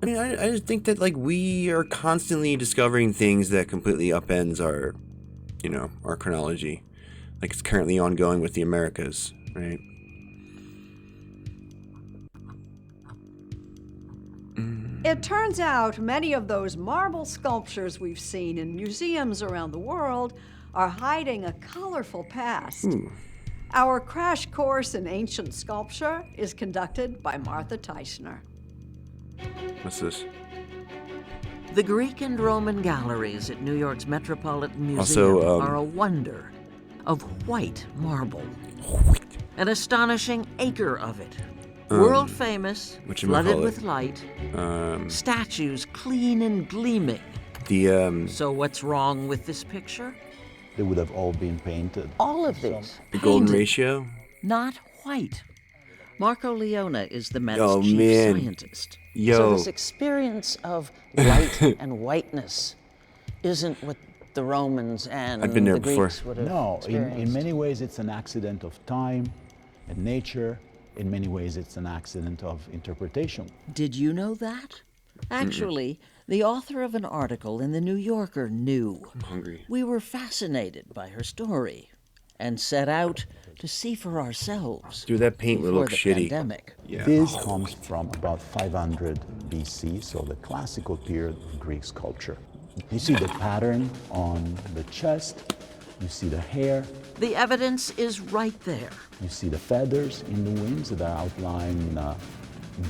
I mean, I just think that, like, we are constantly discovering things that completely upends our, our chronology. Like, it's currently ongoing with the Americas, right? It turns out many of those marble sculptures we've seen in museums around the world are hiding a colorful past. Ooh. Our crash course in ancient sculpture is conducted by Martha Teichner. What's this? The Greek and Roman galleries at New York's Metropolitan Museum Also, are a wonder of white marble. An astonishing acre of it. World famous, flooded with light. Statues clean and gleaming. So what's wrong with this picture? They would have all been painted. All of these. The golden painted, ratio? Not white. Marco Leone is the Met's chief scientist. So this experience of light and whiteness isn't what the Romans and I've been there the Greeks before. would have No, experienced. in many ways it's an accident of time and nature. In many ways it's an accident of interpretation. Did you know that? Actually, the author of an article in the New Yorker knew. I'm hungry. We were fascinated by her story and set out to see for ourselves. Dude, that paint would before look the shitty. pandemic. Yeah. This comes from about 500 BC, so the classical period of Greek sculpture. You see the pattern on the chest, you see the hair, The evidence is right there. you see the feathers in the wings that are outlined in a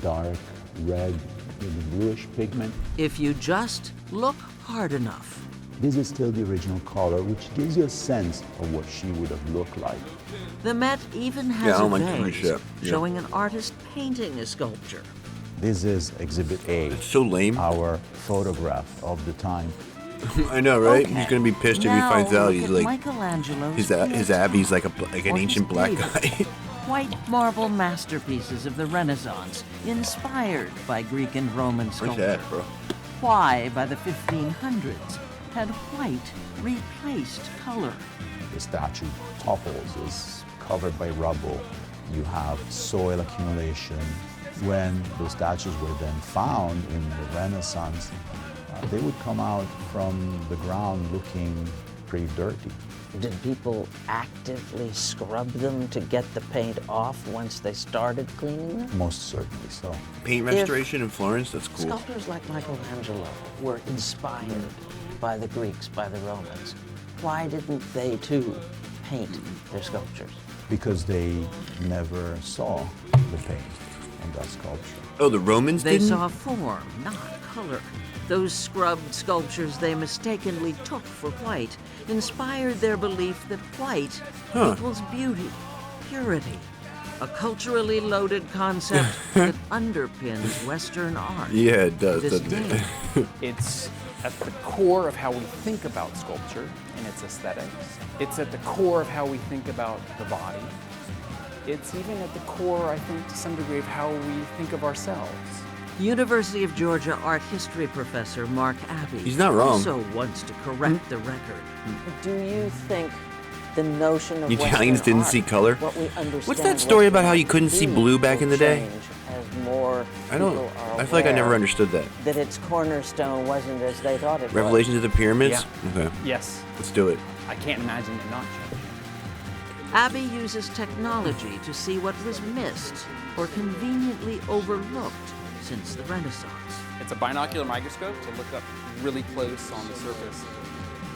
dark red with bluish pigment. If you just look hard enough. This is still the original color, which gives you a sense of what she would have looked like. The Met even Yeah, I has don't a like too much vase shit. Yeah. showing an artist painting a sculpture. This is Exhibit A, It's so lame. our photograph of the time. I know, right? Okay. He's gonna be pissed if he Now finds out look he's at like Michelangelo's his Abbey's like an or his ancient black David. guy. White marble masterpieces of the Renaissance, inspired by Greek and Roman What's sculpture. that, bro? Why, by the 1500s, had white replaced color? The statue topples, is covered by rubble. You have soil accumulation. When those statues were then found in the Renaissance, they would come out from the ground looking pretty dirty. Did people actively scrub them to get the paint off once they started cleaning them? Most certainly so. Paint restoration in Florence? That's cool. Sculptors like Michelangelo were inspired by the Greeks, by the Romans. Why didn't they too paint their sculptures? Because they never saw the paint on that sculpture. Oh, the Romans They didn't? saw form, not color. Those scrubbed sculptures they mistakenly took for white inspired their belief that white equals beauty, purity, a culturally loaded concept that underpins Western art. Yeah, it does, This doesn't day. it? It's at the core of how we think about sculpture and its aesthetics. It's at the core of how we think about the body. It's even at the core, I think, to some degree, of how we think of ourselves. University of Georgia art history professor Mark Abbey He's not wrong. also wants to correct the record. Do you think the notion of Italians Western didn't art, see color? what we understand What's that story about how you couldn't see Western blue back in the day? will change as more I don't. people are I feel like I never aware understood that. that its cornerstone wasn't as they thought it Revelations of the Pyramids? Okay, Yes, let's do it. I can't imagine it not changing. Abbey uses technology to see what was missed or conveniently overlooked since the Renaissance. It's a binocular microscope to look up really close on the surface.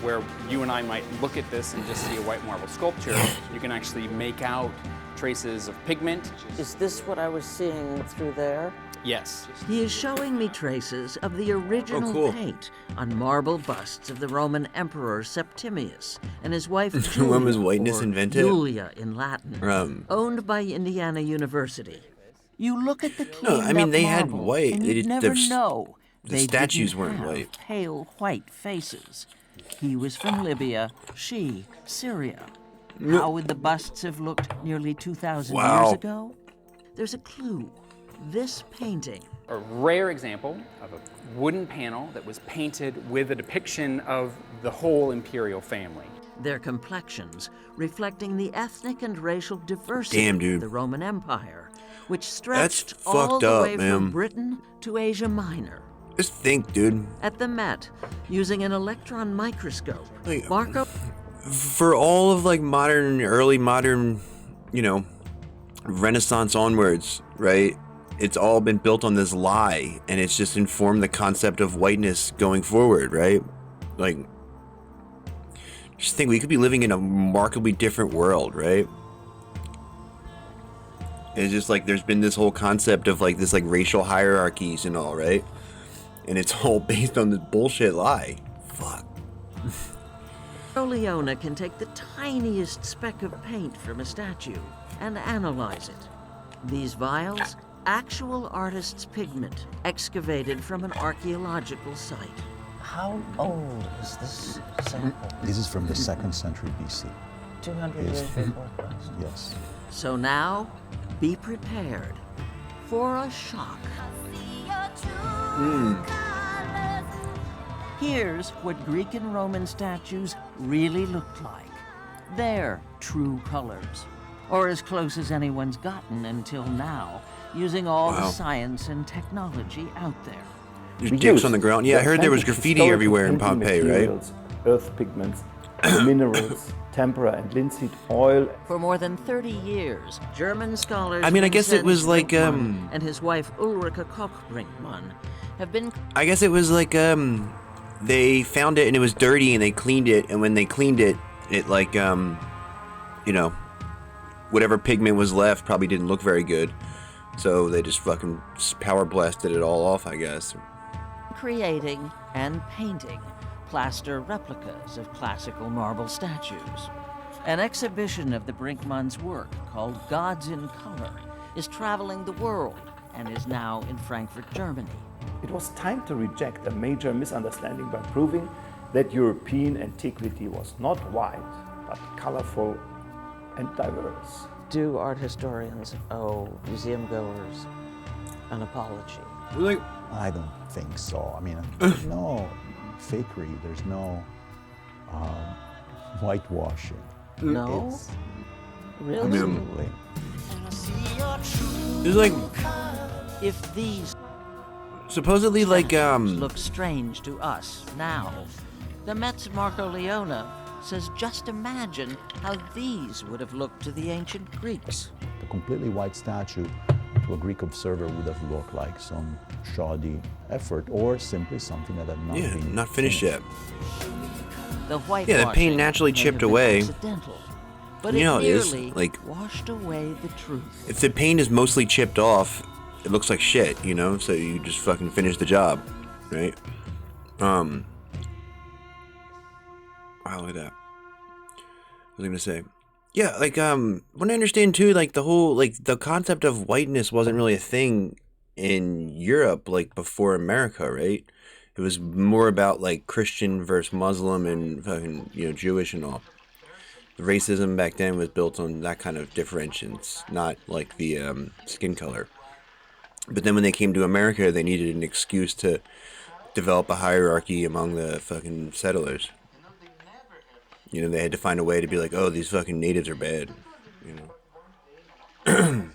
Where you and I might look at this and just see a white marble sculpture, you can actually make out traces of pigment. was. Is this what I was seeing through there? Yes. He is showing me traces of the original cool. paint on marble busts of the Roman Emperor Septimius and his wife When Julia, was whiteness or invented? Julia in Latin, owned by Indiana University. You look at the cleaned I mean, up they had marble, white. and They you'd did- never the know the they statues didn't weren't have white. pale white faces. He was from Libya, she Syria. How would the busts have looked nearly 2,000 Wow. years ago? There's a clue. This painting A rare example of a wooden panel that was painted with a depiction of the whole imperial family. their complexions reflecting the ethnic and racial diversity Damn, dude. of the Roman Empire, which stretched That's all fucked the up, way man. from Britain to Asia Minor. Just think, dude. At the Met, using an electron microscope, Like, Marco for all of like early modern, you know, Renaissance onwards, right? It's all been built on this lie, and it's just informed the concept of whiteness going forward, right? Like, just think we could be living in a remarkably different world, right? It's just like there's been this whole concept of like this like racial hierarchies and all, right? And it's all based on this bullshit lie. Fuck. Leona can take the tiniest speck of paint from a statue and analyze it. These vials, actual artist's pigment, excavated from an archaeological site. How old is this sample? This is from the 2nd century BC. 200 Yes. years before Christ. Yes. So now, be prepared for a shock. Here's what Greek and Roman statues really looked like. Their true colors. Or as close as anyone's gotten until now, using all the Wow. science and technology out there. There's dicks on the ground. Yeah, I heard there was graffiti everywhere in Pompeii, right? Earth pigments, minerals, tempera and linseed oil. For more than 30 years, German scholars I mean, I guess it was Vinzenz like, Brinkmann and his wife Ulrike Koch-Brinkmann have been I guess it was like, they found it and it was dirty and they cleaned it, and when they cleaned it, it like, you know, whatever pigment was left probably didn't look very good. So they just fucking power blasted it all off, I guess. creating and painting plaster replicas of classical marble statues. An exhibition of the Brinkmann's work called Gods in Color is traveling the world and is now in Frankfurt, Germany. It was time to reject a major misunderstanding by proving that European antiquity was not white, but colorful and diverse. Do art historians owe museum goers an apology? Like, I don't think so. I mean, there's no fakery. There's no whitewashing. No? It's Really? absolutely. there's like, If these supposedly like, look strange to us now, the Met's Marco Leona says just imagine how these would have looked to the ancient Greeks. The completely white statue to a Greek observer would have looked like some shoddy effort or simply something that had not yeah, been not finished yet. The white Yeah, the paint naturally chipped away. Accidental, but You know it how it is, nearly like- washed away the truth. If the paint is mostly chipped off, it looks like shit, you know? So you just fucking finish the job, right? Wow, look at that. What was I gonna say? Yeah, like, what I understand too, like, the whole, like, the concept of whiteness wasn't really a thing in Europe, like, before America, right? It was more about, like, Christian versus Muslim and fucking, you know, Jewish and all. The racism back then was built on that kind of differentiations, not, like, the, skin color. But then when they came to America, they needed an excuse to develop a hierarchy among the fucking settlers. You know, they had to find a way to be like, oh, these fucking natives are bad, you know.